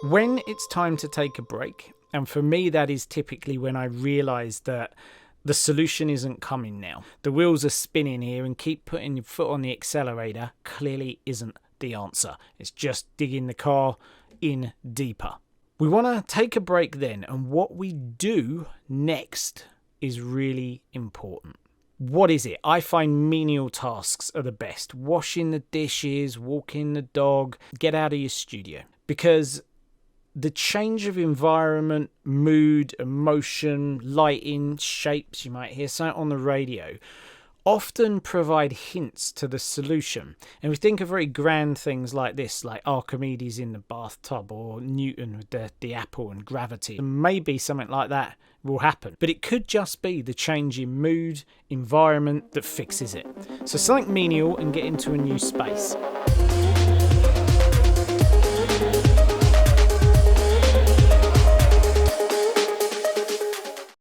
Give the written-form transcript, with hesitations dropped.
When it's time to take a break, and for me that is typically when I realise that the solution isn't coming now. The wheels are spinning here, and keep putting your foot on the accelerator clearly isn't the answer. It's just digging the car in deeper. We want to take a break then, and what we do next is really important. What is it? I find menial tasks are the best. Washing the dishes, walking the dog, get out of your studio. Because the change of environment, mood, emotion, lighting, shapes, you might hear something on the radio, often provide hints to the solution. And we think of very grand things like this, like Archimedes in the bathtub or Newton with the apple and gravity. And maybe something like that will happen. But it could just be the change in mood, environment that fixes it. So something menial and get into a new space.